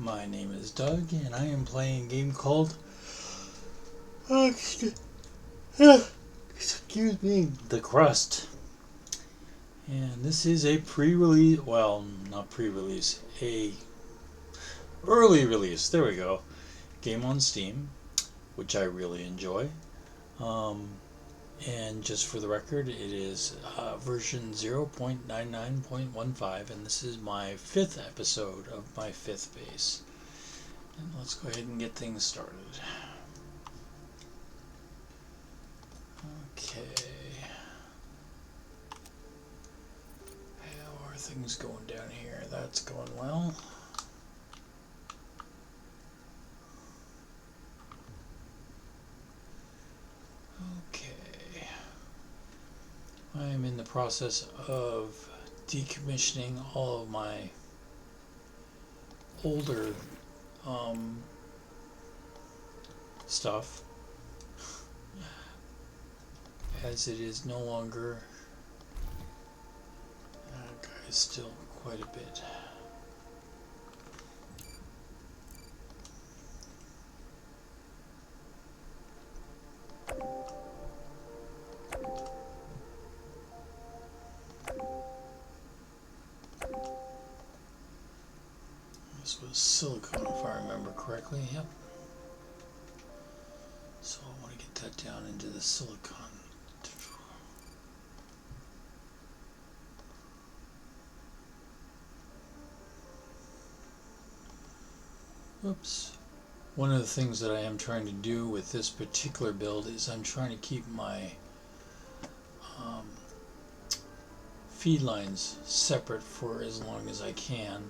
My name is Doug, and I am playing a game called excuse me, The Crust. And this is a pre-release, well, not pre-release, a early release. There we go. Game on Steam, which I really enjoy. And just for the record, it is version 0.99.15, and this is my 5th episode of my 5th base. And let's go ahead and get things started. Okay. How are things going down here? That's going well. Okay. I am in the process of decommissioning all of my older stuff, as it is no longer still quite a bit. This was silicone, if I remember correctly. Yep. So I want to get that down into the silicone. Oops. One of the things that I am trying to do with this particular build is I'm trying to keep my feed lines separate for as long as I can,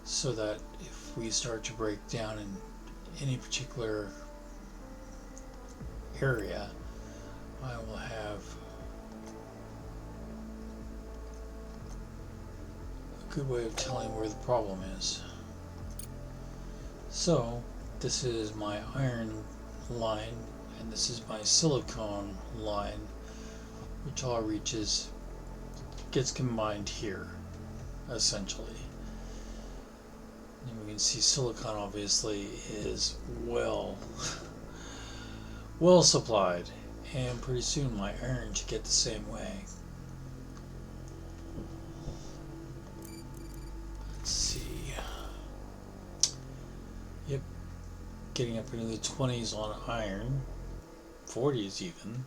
so that if we start to break down in any particular area, I will have a good way of telling where the problem is. So this is my iron line, and this is my silicone line, which all gets combined here, essentially. And we can see silicon obviously is well supplied, and pretty soon my iron should get the same way. Let's see. Yep, getting up into the 20s on iron, 40s even,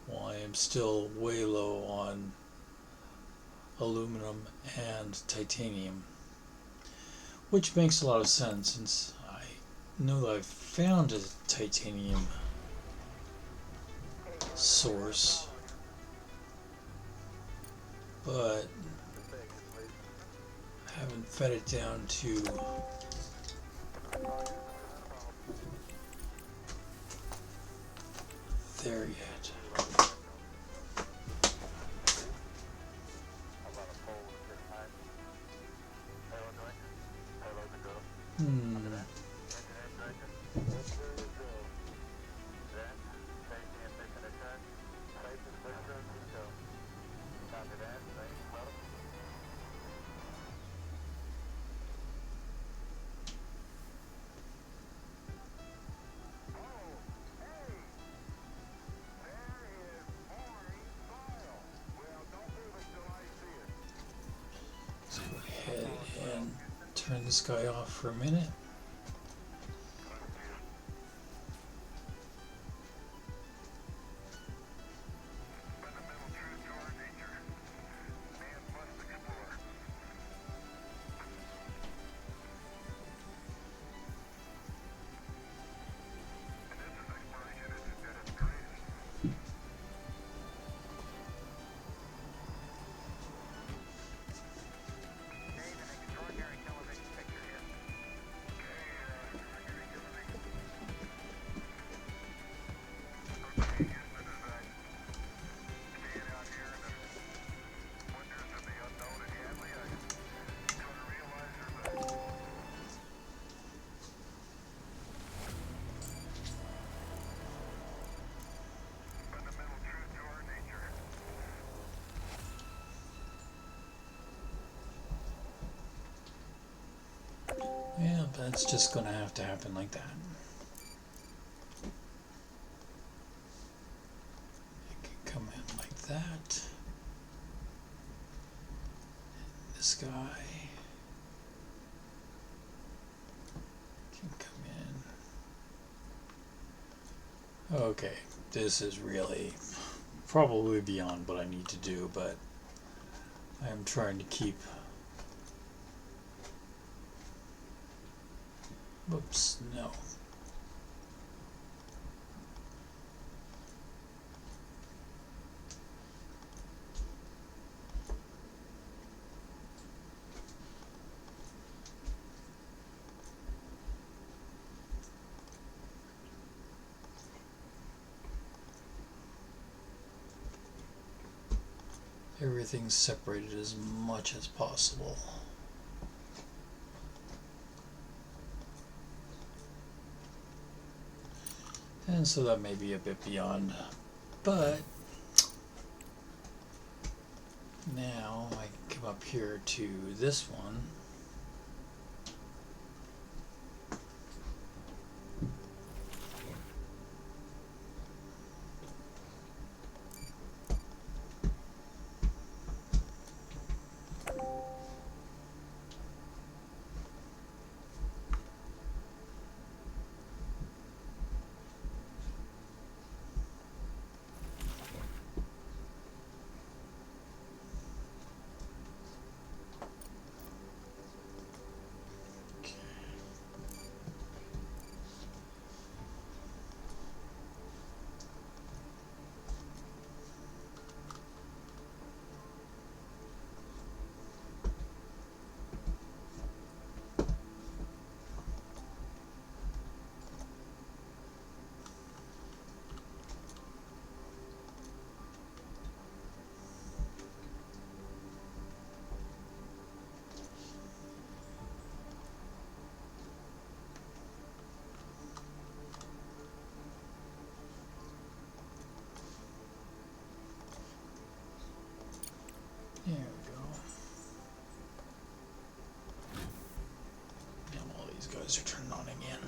while I am still way low on aluminum and titanium. Which makes a lot of sense, since I know that I've found a titanium source, but I haven't fed it down to there yet. Let's go ahead and turn this guy off for a minute. Yeah, that's just going to happen like that. It can come in like that. This guy can come in. Okay, this is really probably beyond what I need to do, but I am trying to keep. Whoops, no. Everything's separated as much as possible. And so that may be a bit beyond, but now I can come up here to this one. There we go. Now all these guys are turned on again.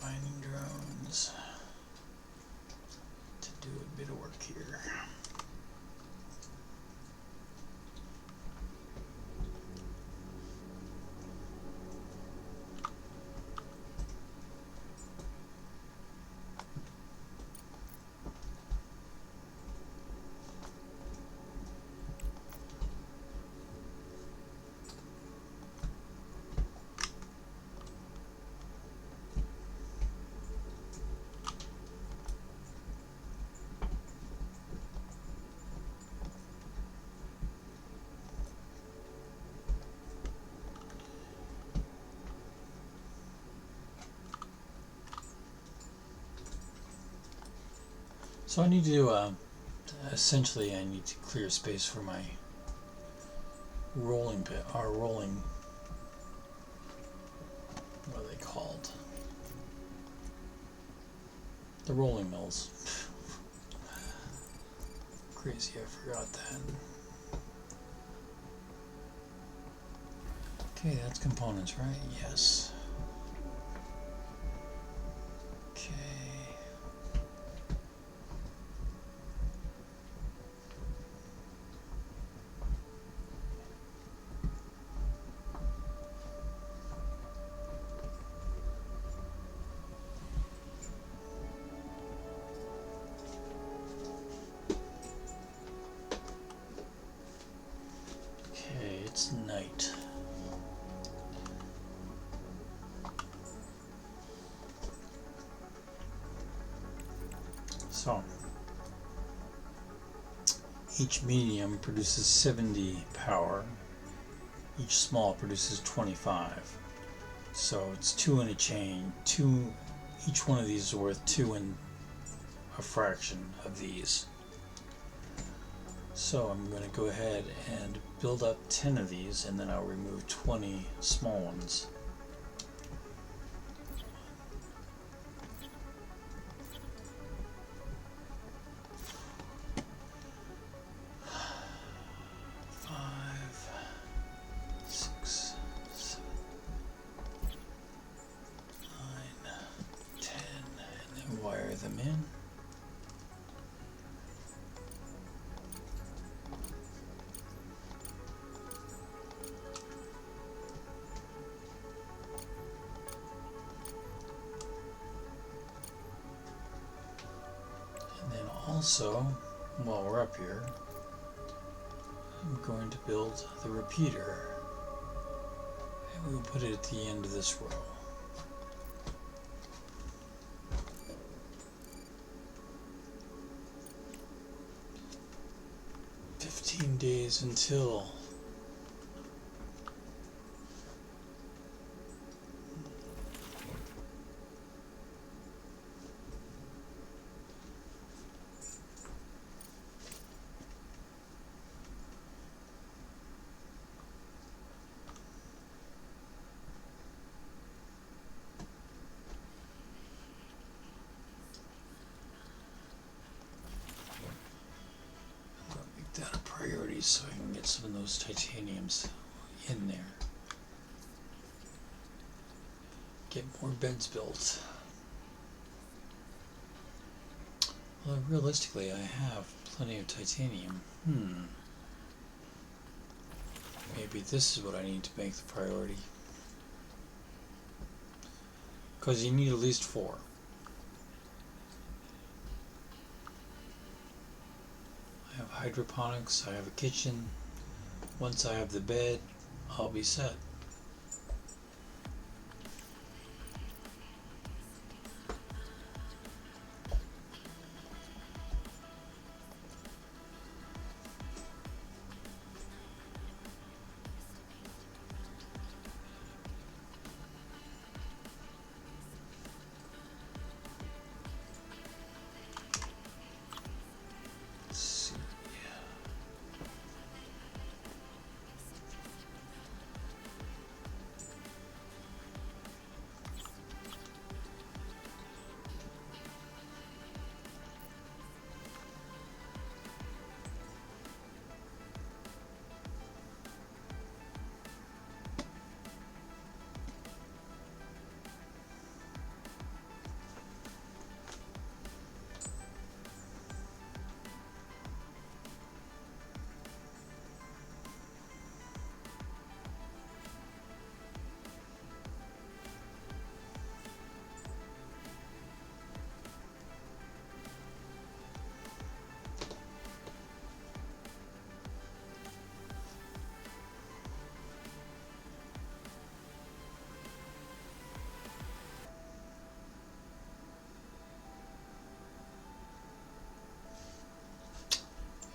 Mining drones to do a bit of work here. So I need to, essentially I need to clear space for my rolling pit, our rolling, what are they called? The rolling mills. Crazy, I forgot that. Okay, that's components, right? Yes. Okay. Okay, it's night. So, each medium produces 70 power, each small produces 25. So it's 2 in a chain, each one of these is worth 2 and a fraction of these. So I'm going to go ahead and build up 10 of these, and then I'll remove 20 small ones. Wire them in. And then also, while we're up here, I'm going to build the repeater, and we will put it at the end of this row. 15 days until that a priority so I can get some of those titaniums in there. Get more beds built. Well, realistically, I have plenty of titanium. Maybe this is what I need to make the priority. Because you need at least 4. I have hydroponics, I have a kitchen. Once I have the bed, I'll be set.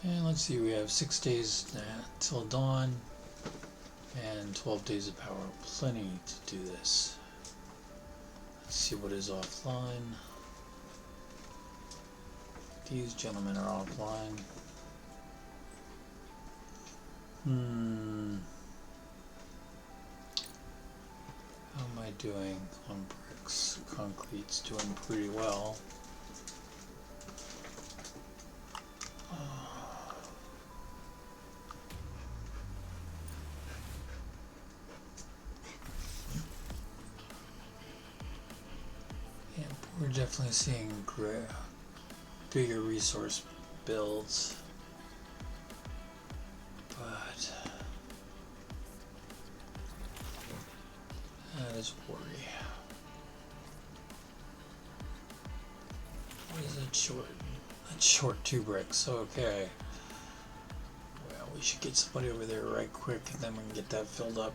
And let's see, we have 6 days till dawn and 12 days of power. Plenty to do this. Let's see what is offline. These gentlemen are offline. How am I doing on bricks? Concrete's doing pretty well. Yeah, we're definitely seeing bigger resource builds, but that is a worry. What is it short? That's short 2 bricks, okay. Well, we should get somebody over there right quick and then we can get that filled up.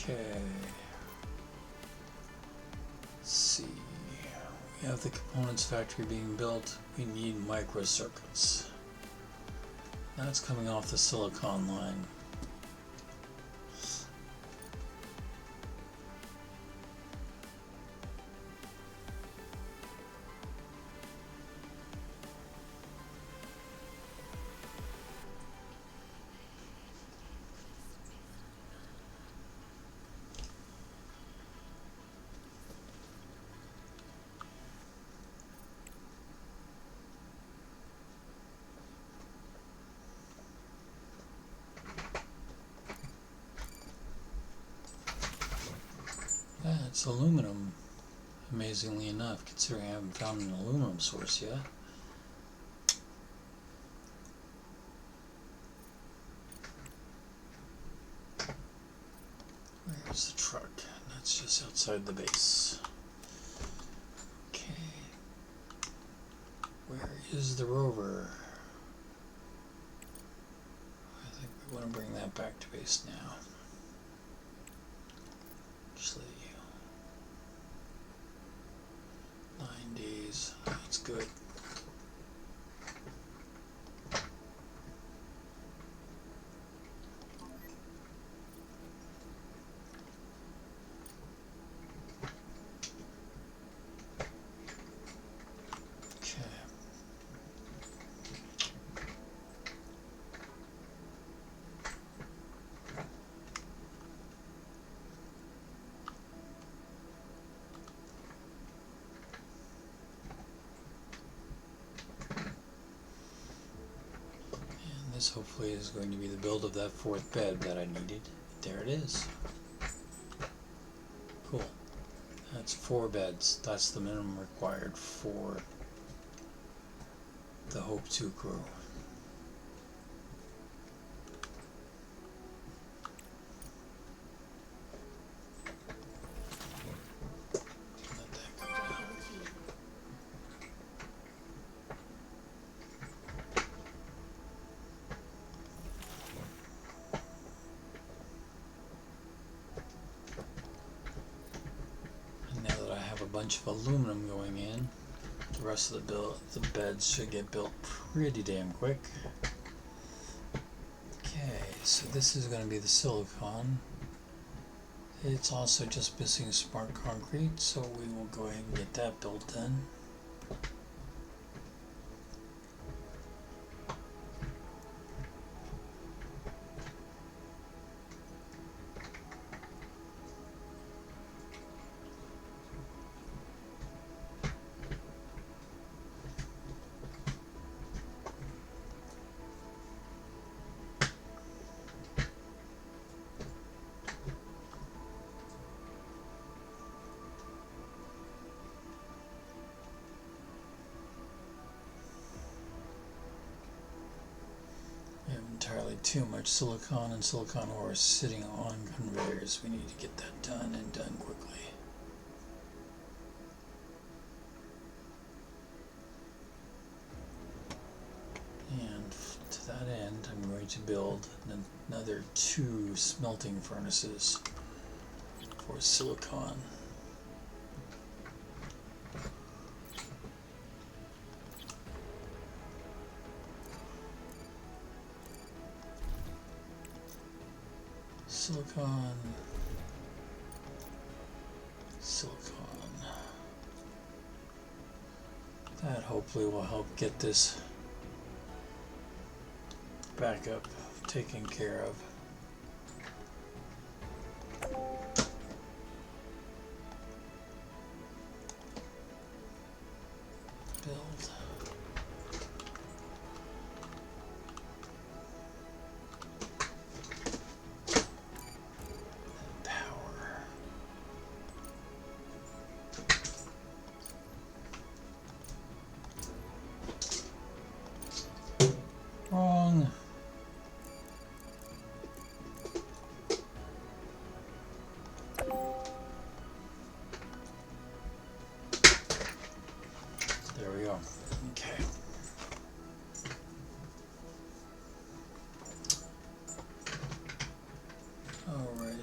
Okay. Let's see. We have the components factory being built. We need microcircuits. That's coming off the silicon line. It's aluminum, amazingly enough, considering I haven't found an aluminum source yet. Where's the truck? That's just outside the base. Okay. Where is the rover? I think we want to bring that back to base now. Actually, 9 days. That's good. This hopefully is going to be the build of that 4th bed that I needed. There it is. Cool. That's 4 beds. That's the minimum required for the Hope 2 crew. Let that go down. Bunch of aluminum going in. The rest of the beds should get built pretty damn quick. Okay, so this is going to be the silicon. It's also just missing smart concrete, so we will go ahead and get that built then. Entirely too much silicon and silicon ore sitting on conveyors. We need to get that done and done quickly. And to that end, I'm going to build another 2 smelting furnaces. for silicon. Silicon. That hopefully will help get this backup taken care of. Build. Power. Wrong. There we go. Okay. All right.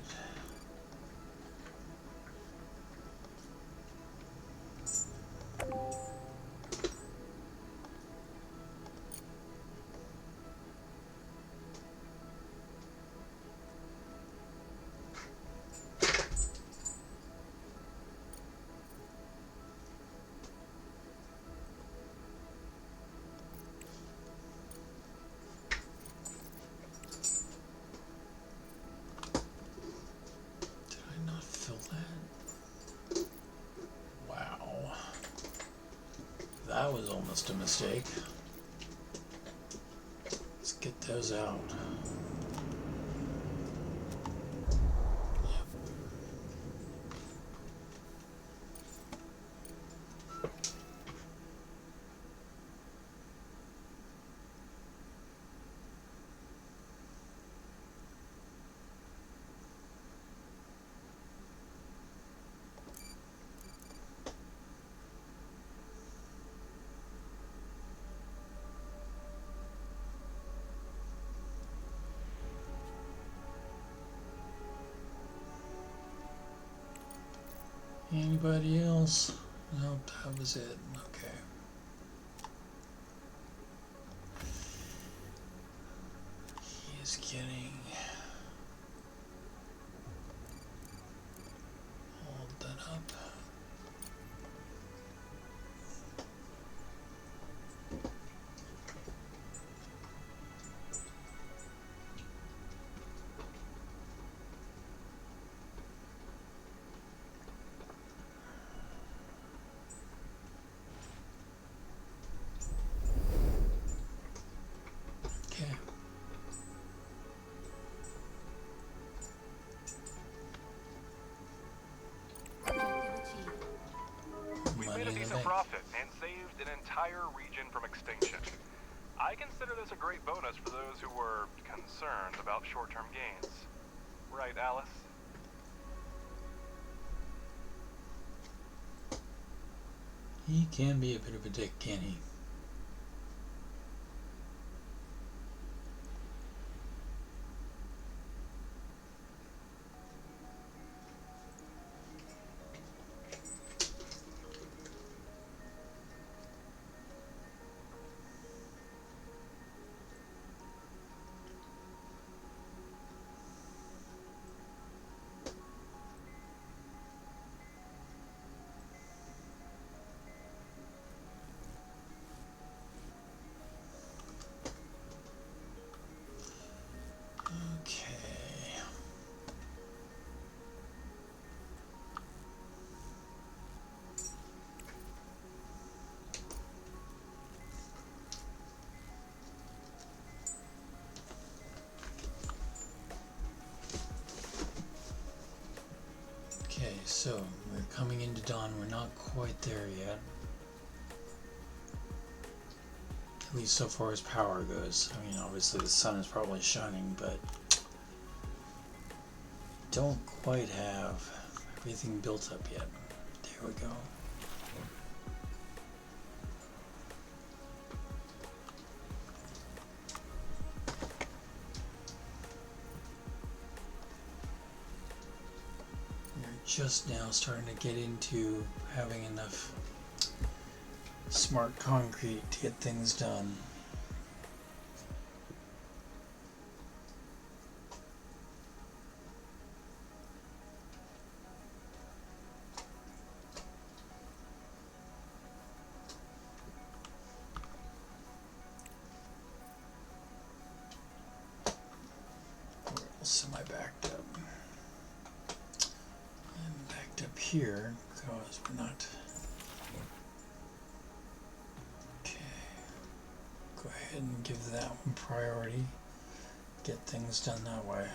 That was almost a mistake. Let's get those out. Anybody else? Nope, that was it. Okay. He is getting all done up. Profit and saved an entire region from extinction. I consider this a great bonus for those who were concerned about short-term gains. Right, Alice? He can be a bit of a dick, can he? Okay, so we're coming into dawn. We're not quite there yet. At least so far as power goes. I mean, obviously the sun is probably shining, but don't quite have everything built up yet. There we go. just now starting to get into having enough smart concrete to get things done. Where else am I backed up? I'm backed up here because we're not. Go ahead and give that one priority. Get things done that way.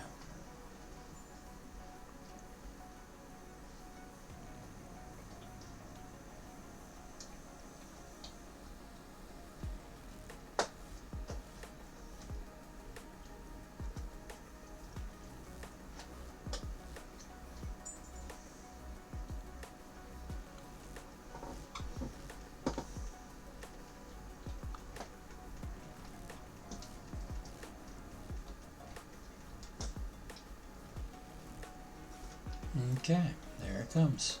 Okay, there it comes.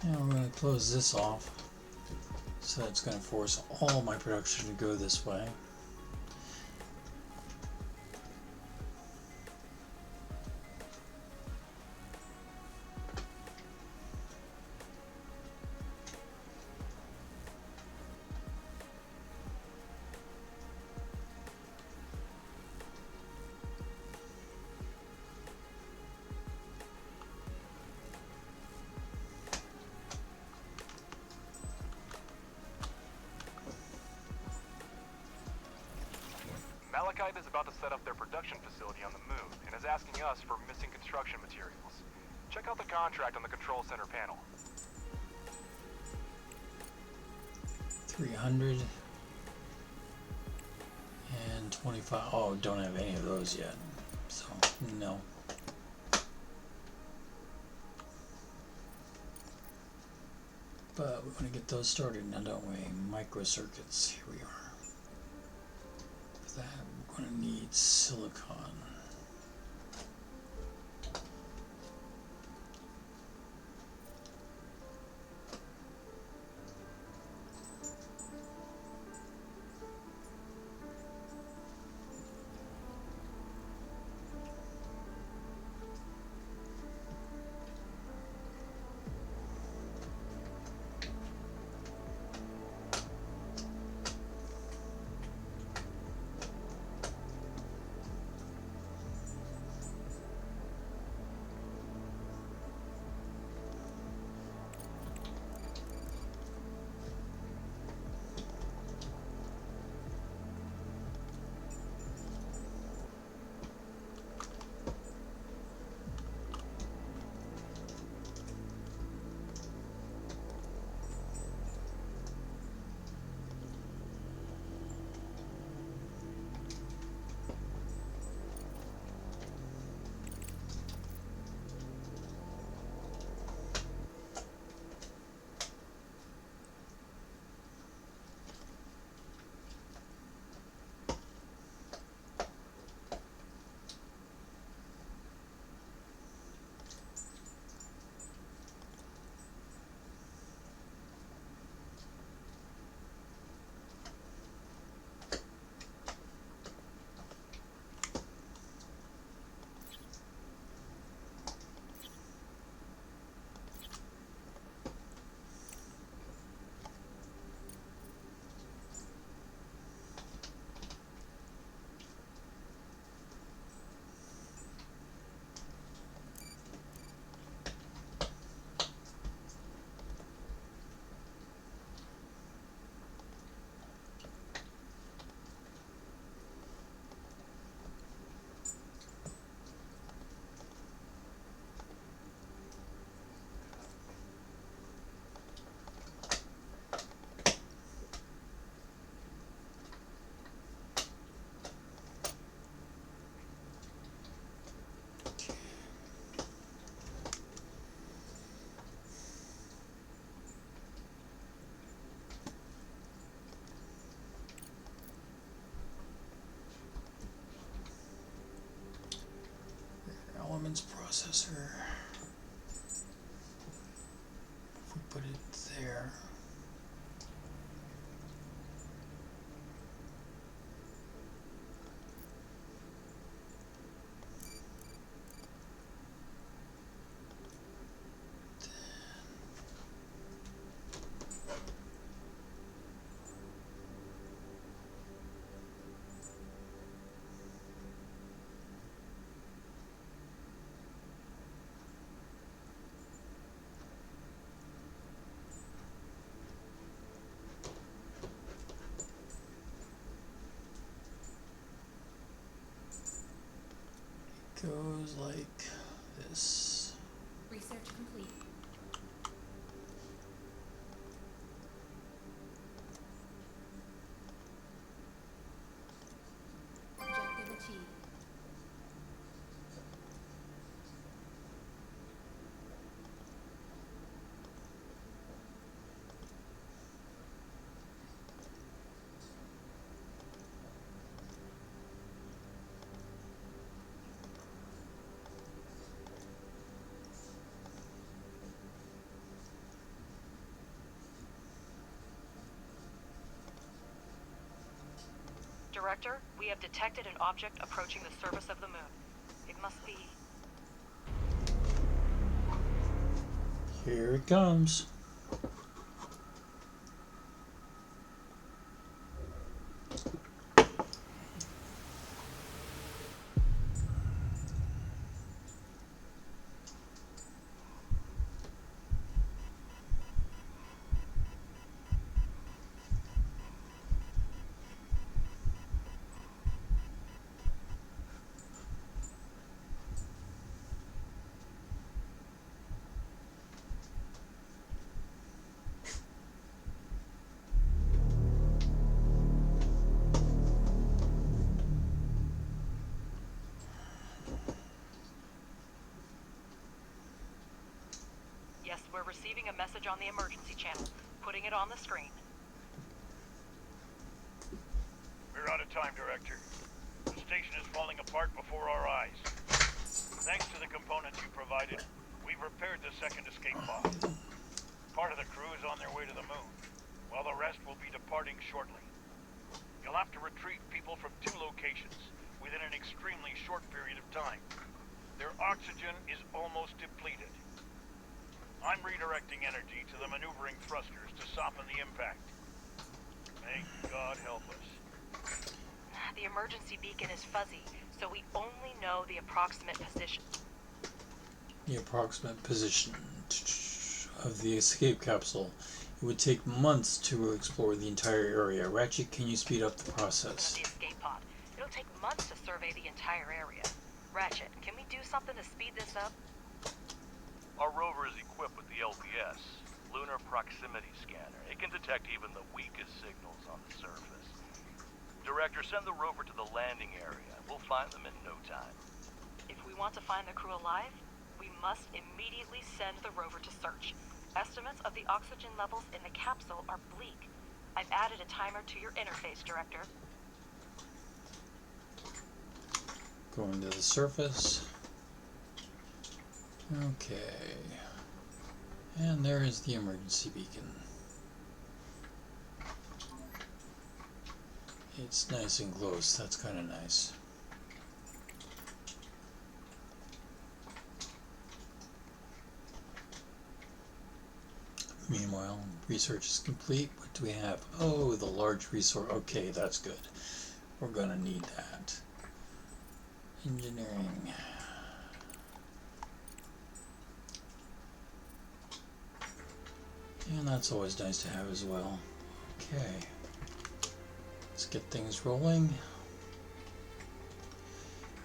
Now we're going to close this off, so it's going to force all my production to go this way. Malachite is about to set up their production facility on the moon and is asking us for missing construction materials. Check out the contract on the control center panel. 325. Oh, don't have any of those yet. So, no. But we want to get those started now, don't we? Microcircuits. Here we are. For that, we're going to need silicon. processor. If we put it there. Goes like this. Research complete. Objective achieved. Director, we have detected an object approaching the surface of the moon. It must be... Here it comes. Yes, we're receiving a message on the emergency channel. Putting it on the screen. We're out of time, Director. The station is falling apart before our eyes. Thanks to the components you provided, we've repaired the second escape pod. Part of the crew is on their way to the moon, while the rest will be departing shortly. You'll have to retrieve people from 2 locations within an extremely short period of time. Their oxygen is almost depleted. I'm redirecting energy to the maneuvering thrusters to soften the impact. May God help us. The emergency beacon is fuzzy, so we only know the approximate position. The approximate position of the escape capsule. It would take months to explore the entire area. Ratchet, can you speed up the process? The escape pod. It'll take months to survey the entire area. Ratchet, can we do something to speed this up? Our rover is equipped with the LPS, Lunar Proximity Scanner. It can detect even the weakest signals on the surface. Director, send the rover to the landing area. We'll find them in no time. If we want to find the crew alive, we must immediately send the rover to search. Estimates of the oxygen levels in the capsule are bleak. I've added a timer to your interface, Director. Going to the surface. Okay. And there is the emergency beacon. It's nice and close. That's kind of nice. Meanwhile, research is complete. What do we have? Oh, the large resource. Okay, that's good. We're gonna need that. Engineering. And that's always nice to have as well. Okay. Let's get things rolling.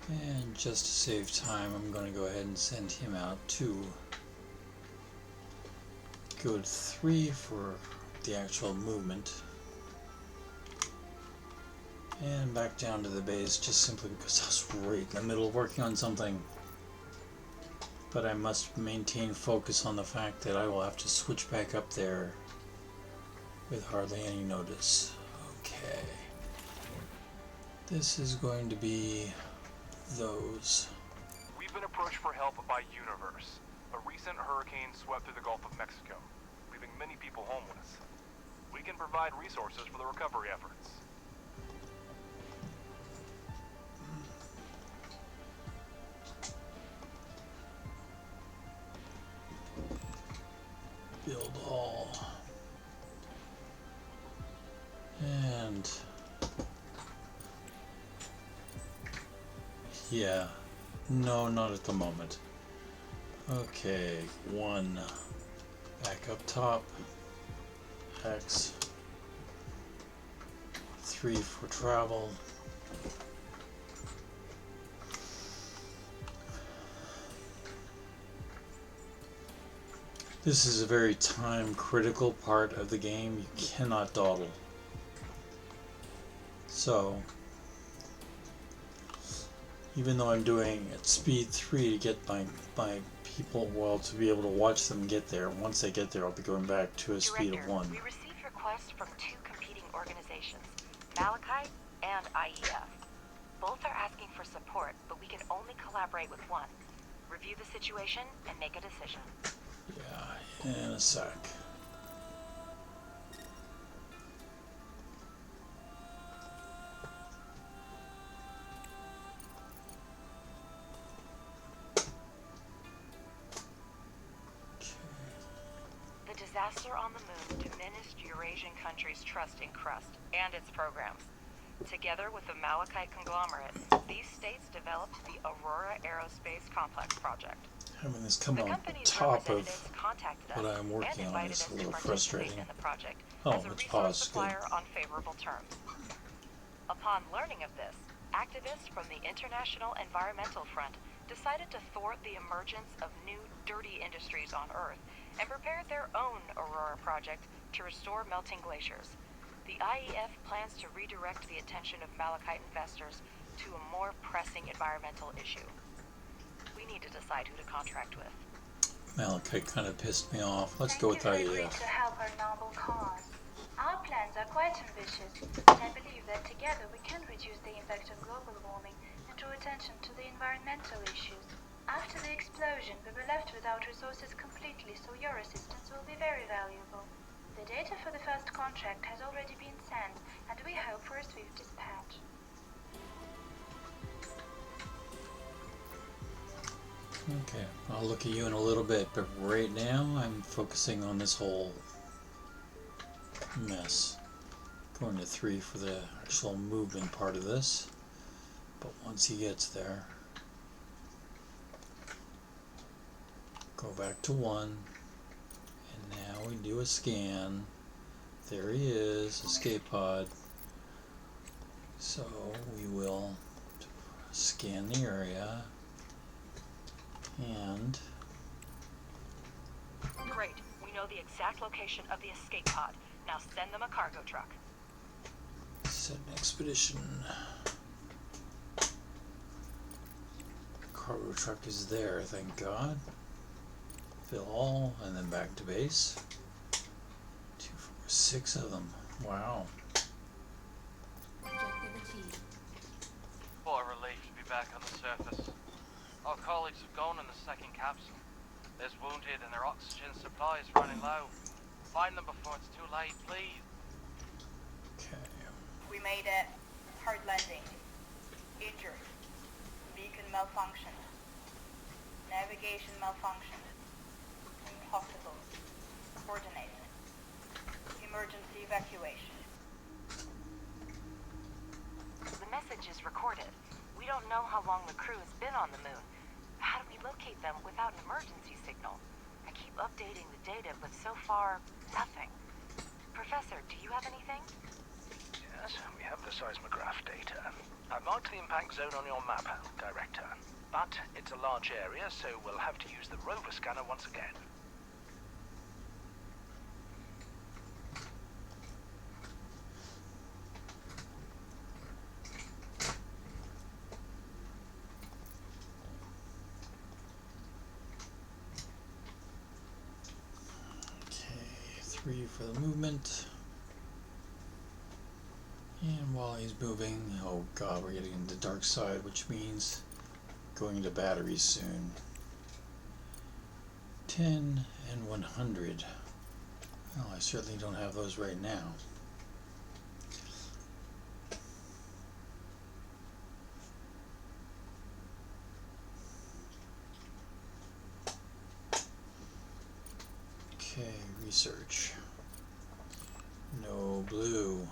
And just to save time, I'm going to go ahead and send him out to go to 3 for the actual movement. And back down to the base just simply because I was right in the middle of working on something. But I must maintain focus on the fact that I will have to switch back up there with hardly any notice. Okay. This is going to be those. We've been approach for help by universe. A recent hurricane swept through the Gulf of Mexico, leaving many people homeless. We can provide resources for the recovery efforts. Build all. And yeah, no, not at the moment. Okay, 1 back up top, X, 3 for travel. This is a very time critical part of the game. You cannot dawdle. So, even though I'm doing at speed 3 to get my people, well, to be able to watch them get there, once they get there, I'll be going back to a speed of 1. We received requests from 2 competing organizations, Malachite and IEF. Both are asking for support, but we can only collaborate with one. Review the situation and make a decision. Yeah, in a sec. The disaster on the moon diminished Eurasian countries' trust in Crust and its programs. Together with the Malachite conglomerate, these states developed the Aurora Aerospace Complex project. Having this come The on company's top of representatives contacted what us I'm and working on invited is us a to little participate frustrating. in the project Oh, as a it's resource paused. supplier Good. on favorable terms. Upon learning of this, activists from the International Environmental Front decided to thwart the emergence of new dirty industries on Earth and prepared their own Aurora project to restore melting glaciers. The IEF plans to redirect the attention of Malachite investors to a more pressing environmental issue. We need to decide who to contract with. Malachite kind of pissed me off. Let's go with Thank you for agreeing IEF. to help our noble cause. Our plans are quite ambitious, but I believe that together we can reduce the impact of global warming and draw attention to the environmental issues. After the explosion, we were left without resources completely, so your assistance will be very valuable. The data for the first contract has already been sent, and we hope for a swift dispatch. Okay, I'll look at you in a little bit, but right now I'm focusing on this whole mess. Going to 3 for the actual movement part of this, but once he gets there, go back to 1, and now we do a scan. There he is, escape pod. So we will scan the area. And Great. We know the exact location of the escape pod. Now send them a cargo truck. set an expedition. Cargo truck is there, thank God. Fill all, and then back to base. 2, 4, 6 of them. Wow. Objective achieved. What a relief to be back on the surface. Our colleagues have gone in the second capsule. There's wounded and their oxygen supply is running low. Find them before it's too late, please. Okay. We made it. Hard landing. Injured. Beacon malfunctioned. Navigation malfunctioned. Hospital. Coordinates. Emergency evacuation. The message is recorded. We don't know how long the crew has been on the moon. How do we locate them without an emergency signal? I keep updating the data, but so far, nothing. Professor, do you have anything? Yes, we have the seismograph data. I marked the impact zone on your map, Director. But it's a large area, so we'll have to use the rover scanner once again. Okay, 3 for the movement. And while he's moving, oh god, we're getting into the dark side, which means going to batteries soon. 10 and 100. Well, I certainly don't have those right now. Okay, research. No blue.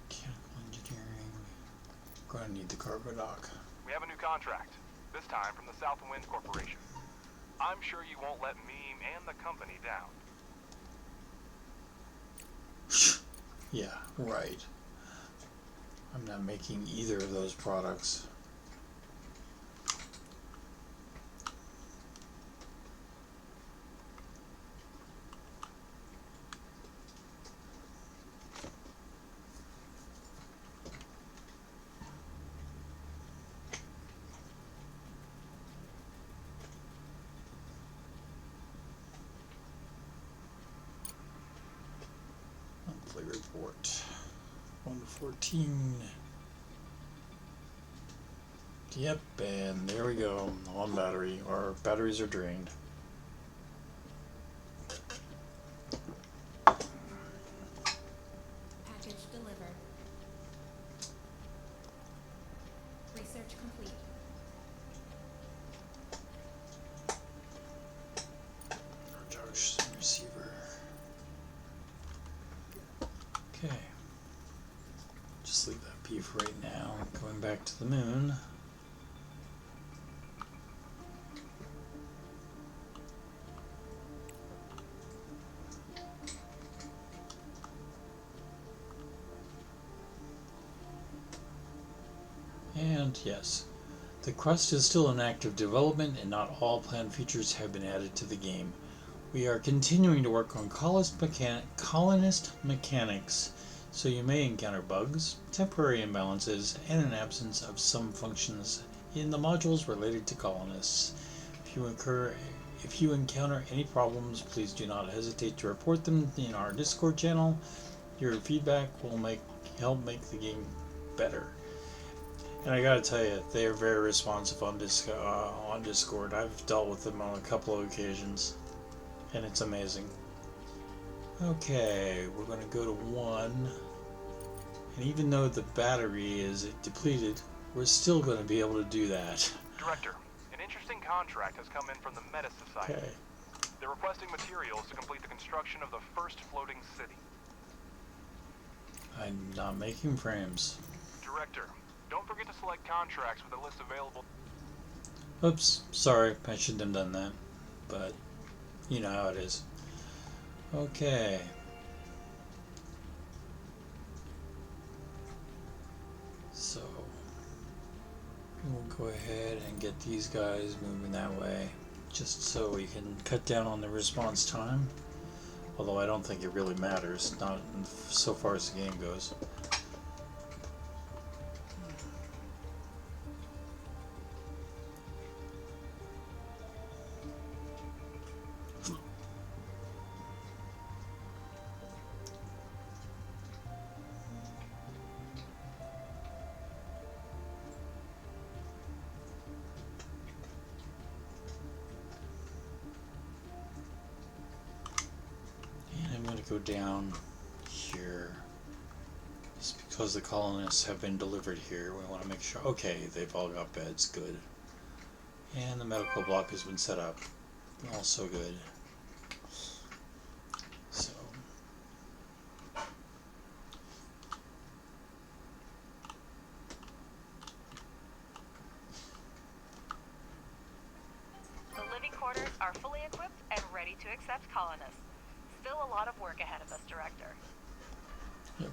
Mechanical engineering. Gonna need the cargo dock. We have a new contract, this time from the Southwind Corporation. I'm sure you won't let me and the company down. Yeah, right. I'm not making either of those products. Monthly report. 114. Yep, and there we go. On battery. Our batteries are drained. Package delivered. Research complete. Charge receiver. Okay. Just leave that be for right now. Going back to the moon. And yes, the Crust is still in active development and not all planned features have been added to the game. We are continuing to work on colonist mechanics, so you may encounter bugs, temporary imbalances, and an absence of some functions in the modules related to colonists. If you encounter any problems, please do not hesitate to report them in our Discord channel. Your feedback will help make the game better. And I gotta tell you, they are very responsive on Discord. I've dealt with them on a couple of occasions, and it's amazing. Okay, we're gonna go to 1, and even though the battery is depleted, we're still gonna be able to do that. Director, an interesting contract has come in from the Meta Society. Okay. They're requesting materials to complete the construction of the first floating city. I'm not making frames. Director, don't forget to select contracts with a list available. Oops, sorry, I shouldn't have done that, but you know how it is. Okay. So, we'll go ahead and get these guys moving that way, just so we can cut down on the response time. Although I don't think it really matters, not so far as the game goes. Go down here just because the colonists have been delivered here. We want to make sure, okay, they've all got beds, good, and the medical block has been set up, also good. So The living quarters are fully equipped and ready to accept colonists. Still a lot of work ahead of us, Director. yep.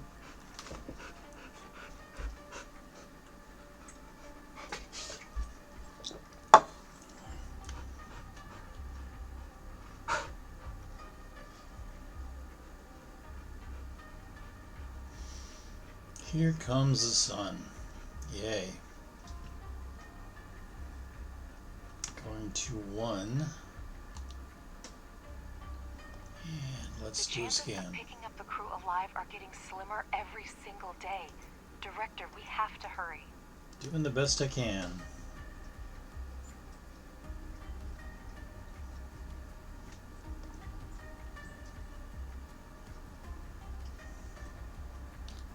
Here comes the sun. Yay. Going to 1. And let's do a scan. Picking up the crew alive are getting slimmer every single day. Director, we have to hurry. Doing the best I can.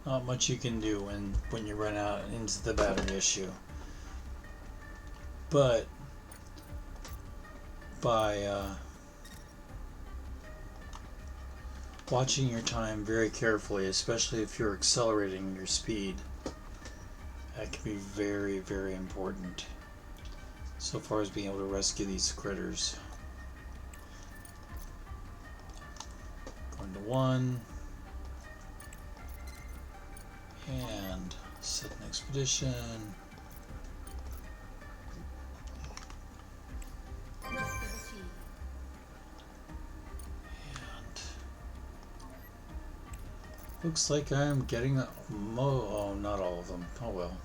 Not much you can do when you run out into the battery issue. But by watching your time very carefully, especially if you're accelerating your speed, that can be very, very important so far as being able to rescue these critters. Going to 1 and set an expedition. Objective achieved. And looks like I'm getting oh, not all of them. Oh well.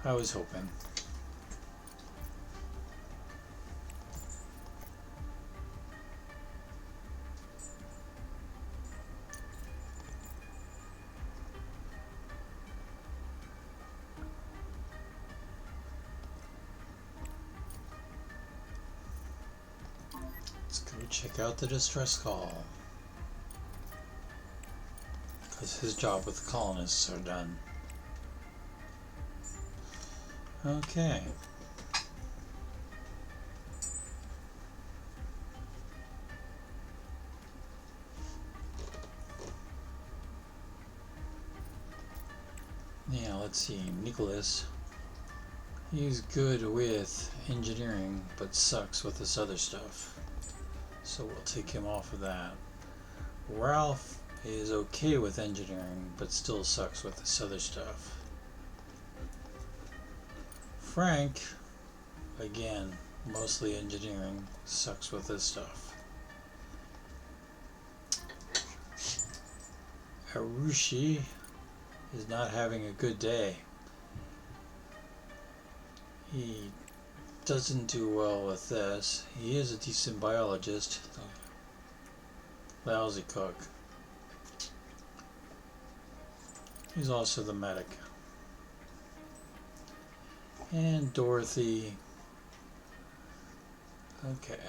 I was hoping. Let's go check out the distress call. Because his job with the colonists are done. Okay. Now let's see, Nicholas. He's good with engineering, but sucks with this other stuff. So we'll take him off of that. Ralph is okay with engineering, but still sucks with this other stuff. Frank, again, mostly engineering, sucks with this stuff. Arushi is not having a good day. He doesn't do well with this. He is a decent biologist. Lousy cook. He's also the medic. And Dorothy. Okay.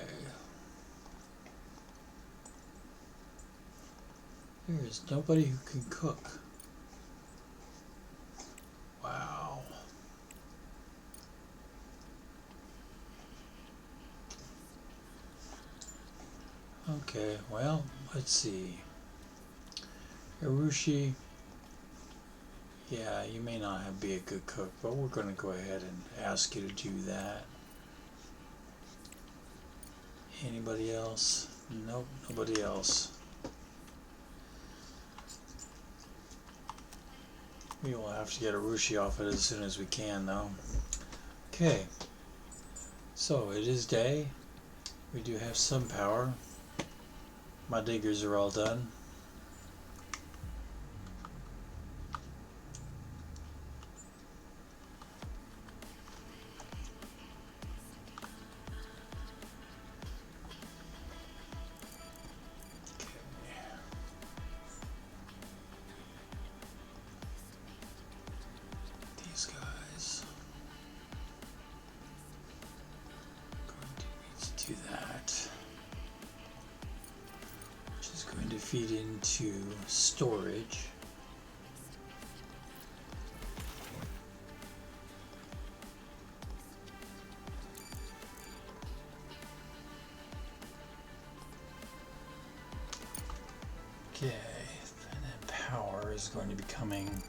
There's nobody who can cook. Wow. Okay, well, let's see. Hiroshi, yeah, you may not be a good cook, but we're going to go ahead and ask you to do that. Anybody else? Nope, nobody else. We will have to get Hiroshi off it as soon as we can, though. Okay, so it is day. We do have some power. My diggers are all done. These guys. Going to need to do that. Going to feed into storage. Okay, and then power is going to be coming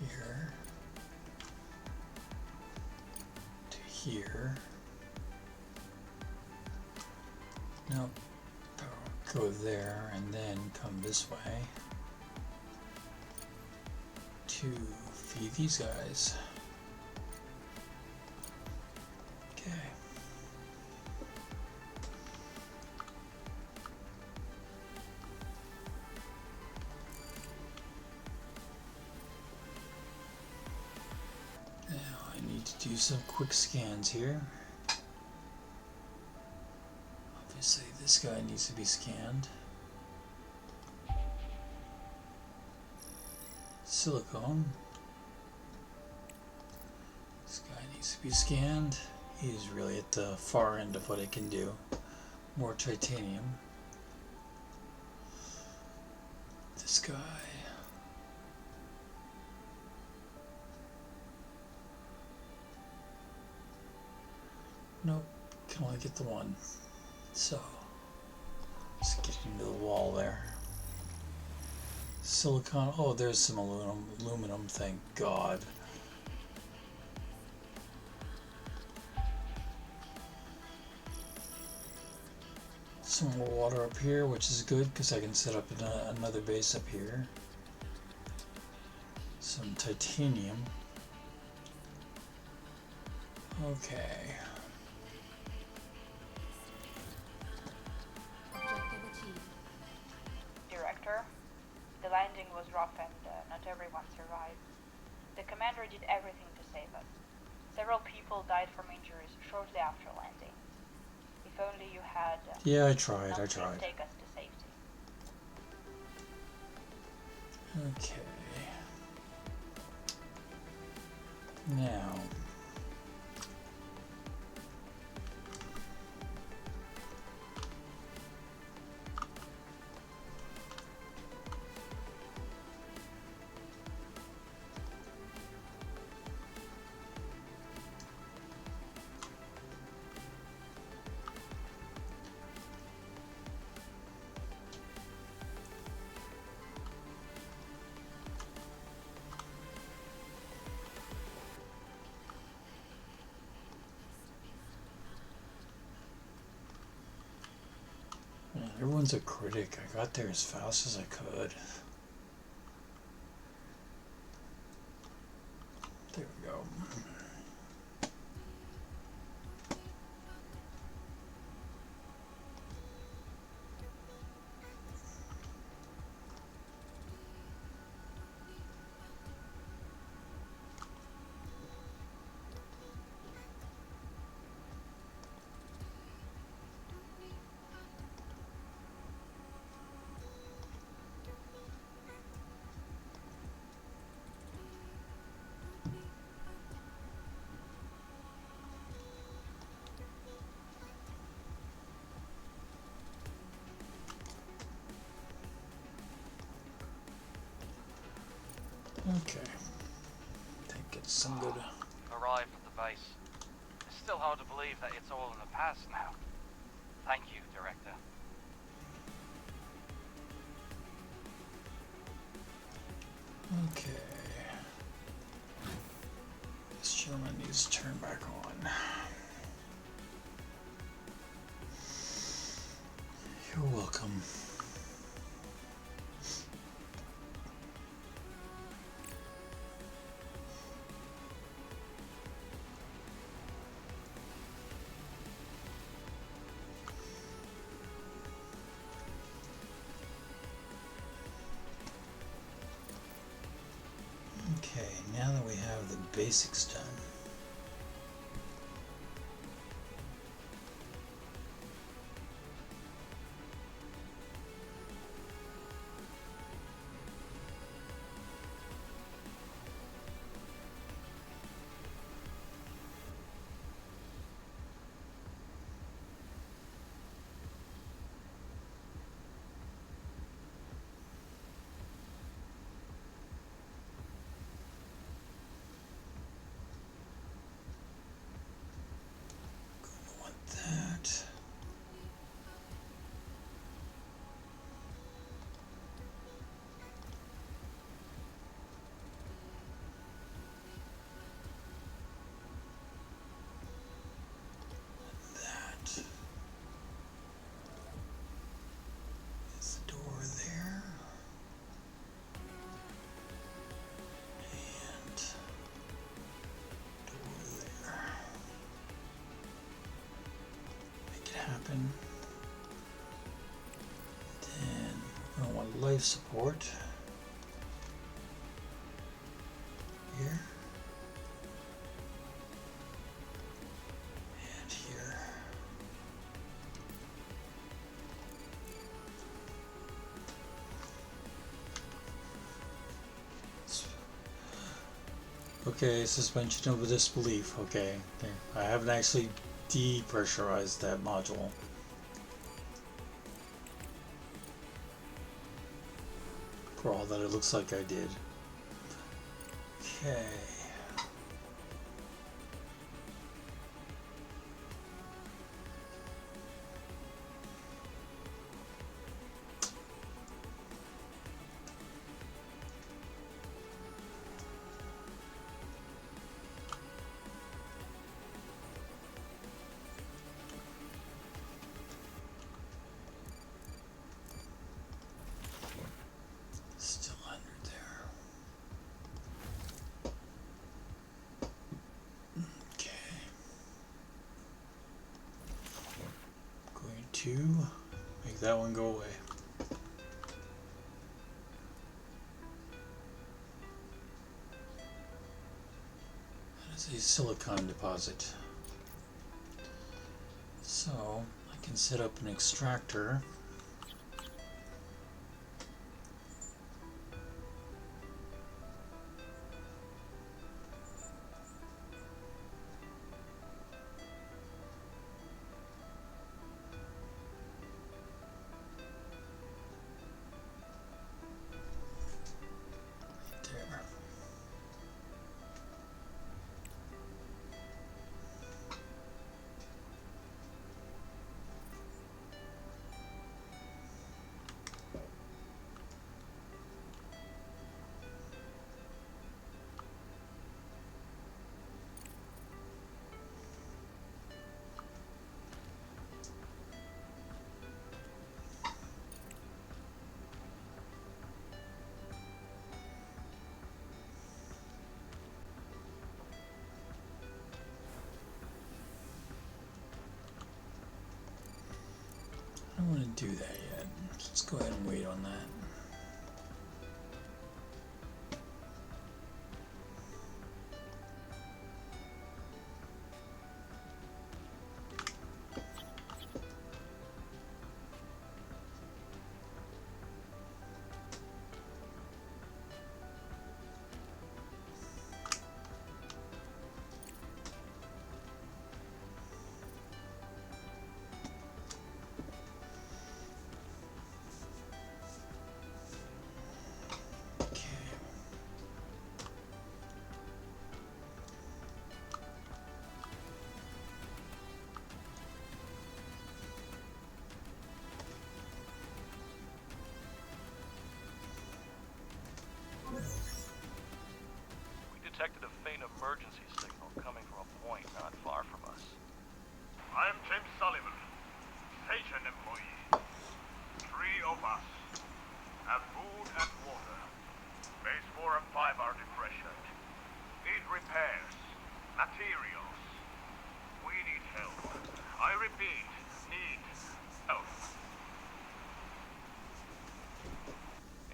here to here. Nope, go there and then come this way to feed these guys. Okay. Now I need to do some quick scans here. Say this guy needs to be scanned. Silicone. This guy needs to be scanned. He's really at the far end of what it can do. More titanium. This guy. Nope, can only get the one. So, let's get into the wall there. Silicon, oh, there's some aluminum, thank God. Some more water up here, which is good because I can set up another base up here. Some titanium. Okay. Objective achieved. Director, the landing was rough and not everyone survived. The commander did everything to save us. Several people died from injuries shortly after landing. If only you had Yeah, I tried. take us to safety. Okay. Now. Man, everyone's a critic. I got there as fast as I could. There we go. Okay. I think it's some good. Arrived at the base. It's still hard to believe that it's all in the past now. Thank you, Director. Okay. This gentleman needs to turn back on. You're welcome. Okay, now that we have the basics done. That. That is the door there. And door there. Make it happen. Then we're going to want life support here and here. Okay, suspension of disbelief. Okay, I haven't actually depressurized that module. For all that it looks like I did. Okay. Still under there. Okay. Going to make that one go away. That is a silicon deposit. So I can set up an extractor. There. I don't want to do that yet. Let's go ahead and wait on that. Okay. We detected a faint emergency signal coming from a point not far from us. I am James Sullivan, station employee. 3 of us have food and water. Base 4 and 5 are depressured. Need repairs, materials. We need help. I repeat, need help.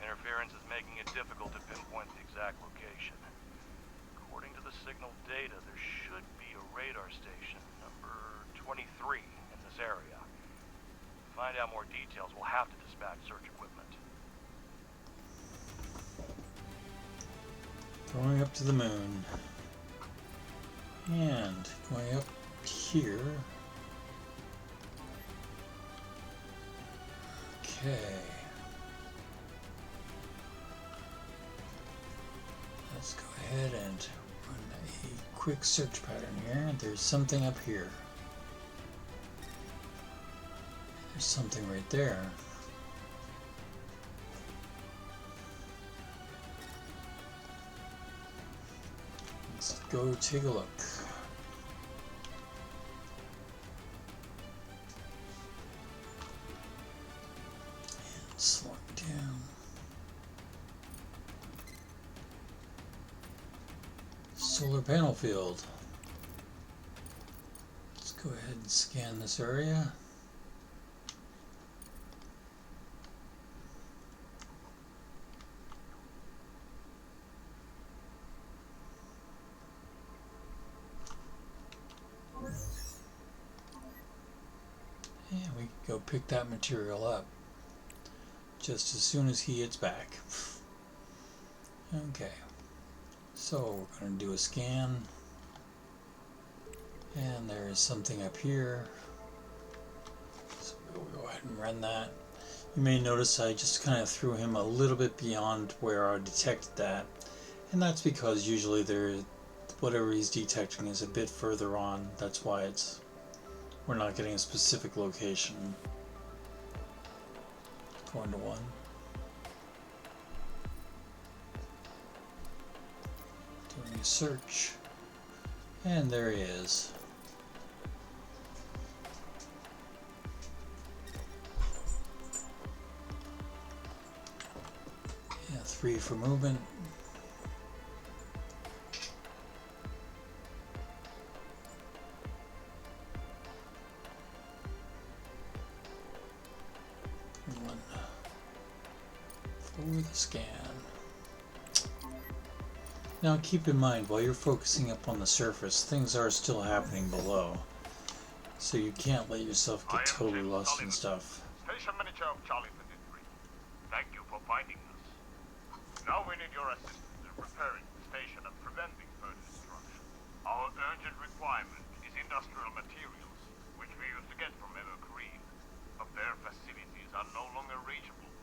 Interference is making it difficult to pinpoint the exact location. According to the signal data, there should be a radar station, number 23, in this area. To find out more details, we'll have to dispatch search equipment. Going up to the moon. And going up here. Okay. Let's go ahead and run a quick search pattern here. There's something up here. There's something right there. Let's go take a look. And slow it down. Solar panel field. Let's go ahead and scan this area. And we can go pick that material up just as soon as he gets back. Okay. So we're going to do a scan, and there is something up here, so we'll go ahead and run that. You may notice I just kind of threw him a little bit beyond where I detected that, and that's because usually whatever he's detecting is a bit further on. That's why we're not getting a specific location. Going to 1. Doing a search, and there he is. Yeah, 3 for movement. For the scan. Now keep in mind, while you're focusing up on the surface, things are still happening below. So you can't let yourself get totally lost in stuff. Station manager of Charlie 23. Thank you for finding us. Now we need your assistance in repairing the station and preventing further destruction. Our urgent requirement is industrial materials, which we used to get from Evergreen, but their facilities are no longer reachable.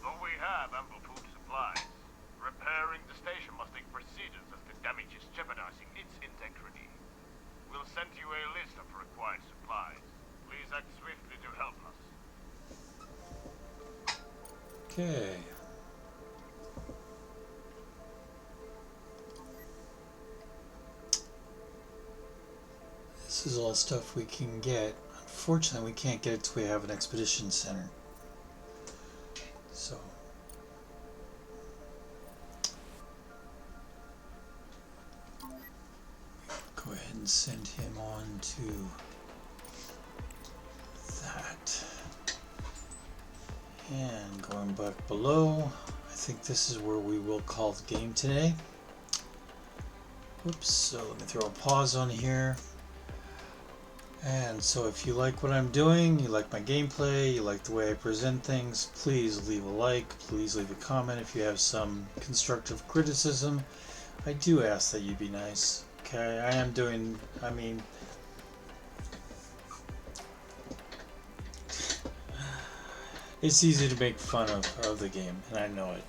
Though we have ample food supplies, repairing the station must take precedence as the damage is jeopardizing its integrity. We'll send you a list of required supplies. Please act swiftly to help us. Okay. This is all stuff we can get. Unfortunately, we can't get it till we have an expedition center. So go ahead and send him on to that. And going back below, I think this is where we will call the game today. Oops, so let me throw a pause on here. And so if you like what I'm doing, you like my gameplay, you like the way I present things, please leave a like, please leave a comment. If you have some constructive criticism, I do ask that you be nice. Okay, it's easy to make fun of the game, and I know it.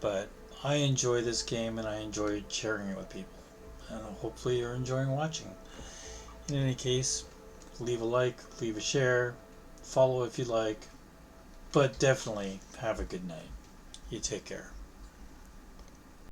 But I enjoy this game, and I enjoy sharing it with people. And hopefully you're enjoying watching. In any case, leave a like, leave a share, follow if you like, but definitely have a good night. You take care.